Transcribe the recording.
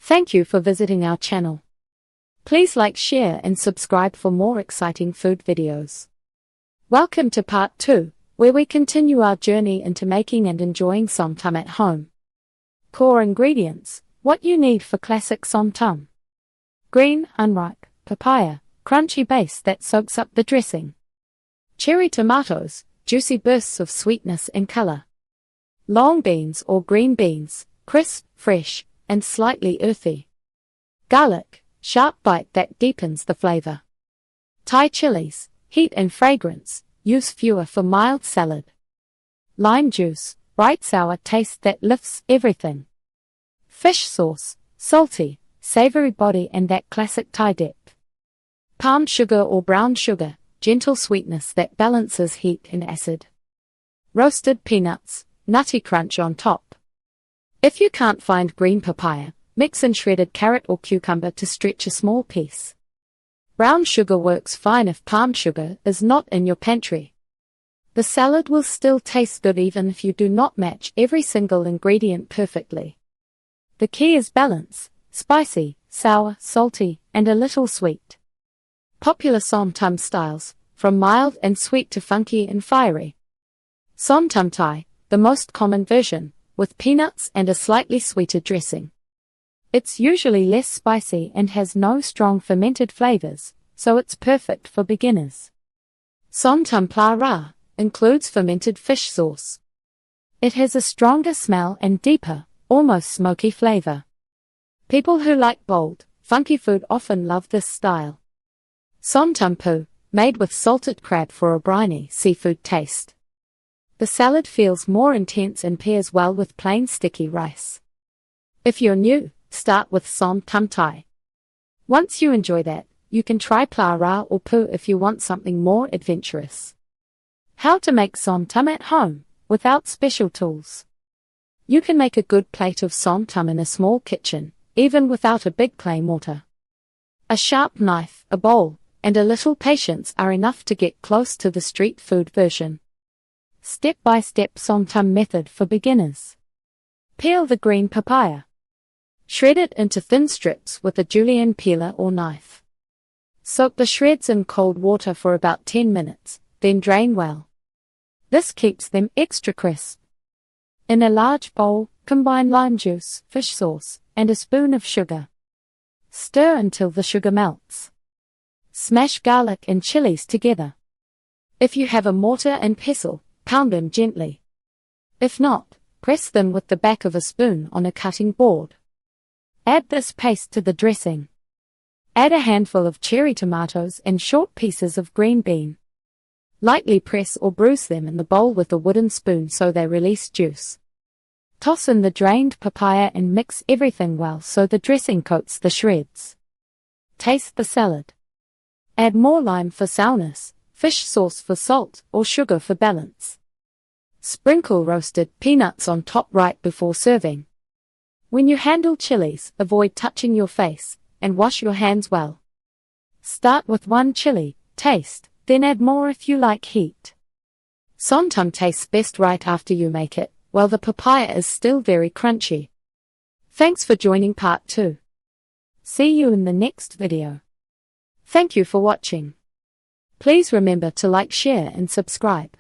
Thank you for visiting our channel. Please like, share and subscribe for more exciting food videos. Welcome to part 2, where we continue our journey into making and enjoying Som Tum at home. Core ingredients: what you need for classic Som Tum. Green, unripe, papaya, crunchy base that soaks up the dressing. Cherry tomatoes, juicy bursts of sweetness and color. Long beans or green beans, crisp, fresh, and slightly earthy. Garlic, sharp bite that deepens the flavor. Thai chilies, heat and fragrance, use fewer for mild salad. Lime juice, bright sour taste that lifts everything. Fish sauce, salty, savory body and that classic Thai dip. Palm sugar or brown sugar, gentle sweetness that balances heat and acid. Roasted peanuts, nutty crunch on top. If you can't find green papaya, mix in shredded carrot or cucumber to stretch a small piece. Brown sugar works fine if palm sugar is not in your pantry. The salad will still taste good even if you do not match every single ingredient perfectly. The key is balance: spicy, sour, salty, and a little sweet. Popular Som Tum styles, from mild and sweet to funky and fiery. Som Tum Thai, the most common version, with peanuts and a slightly sweeter dressing. It's usually less spicy and has no strong fermented flavors, so it's perfect for beginners. Som Tum Pla Ra includes fermented fish sauce. It has a stronger smell and deeper, almost smoky flavor. People who like bold, funky food often love this style. Som Tum Pu, made with salted crab for a briny seafood taste. The salad feels more intense and pairs well with plain sticky rice. If you're new, start with Som Tum Thai. Once you enjoy that, you can try Pla Ra or Pu if you want something more adventurous. How to make Som Tum at home, without special tools. You can make a good plate of Som Tum in a small kitchen, even without a big clay mortar. A sharp knife, a bowl, and a little patience are enough to get close to the street food version. Step-by-step Som Tum method for beginners. Peel the green papaya. Shred it into thin strips with a julienne peeler or knife. Soak the shreds in cold water for about 10 minutes, then drain well. This keeps them extra crisp. In a large bowl, combine lime juice, fish sauce, and a spoon of sugar. Stir until the sugar melts. Smash garlic and chilies together. If you have a mortar and pestle, pound them gently. If not, press them with the back of a spoon on a cutting board. Add this paste to the dressing. Add a handful of cherry tomatoes and short pieces of green bean. Lightly press or bruise them in the bowl with a wooden spoon so they release juice. Toss in the drained papaya and mix everything well so the dressing coats the shreds. Taste the salad. Add more lime for sourness, fish sauce for salt, or sugar for balance. Sprinkle roasted peanuts on top right before serving. When you handle chilies, avoid touching your face, and wash your hands well. Start with one chili, taste, then add more if you like heat. Som Tum tastes best right after you make it, while the papaya is still very crunchy. Thanks for joining part 2. See you in the next video. Thank you for watching. Please remember to like, share and subscribe.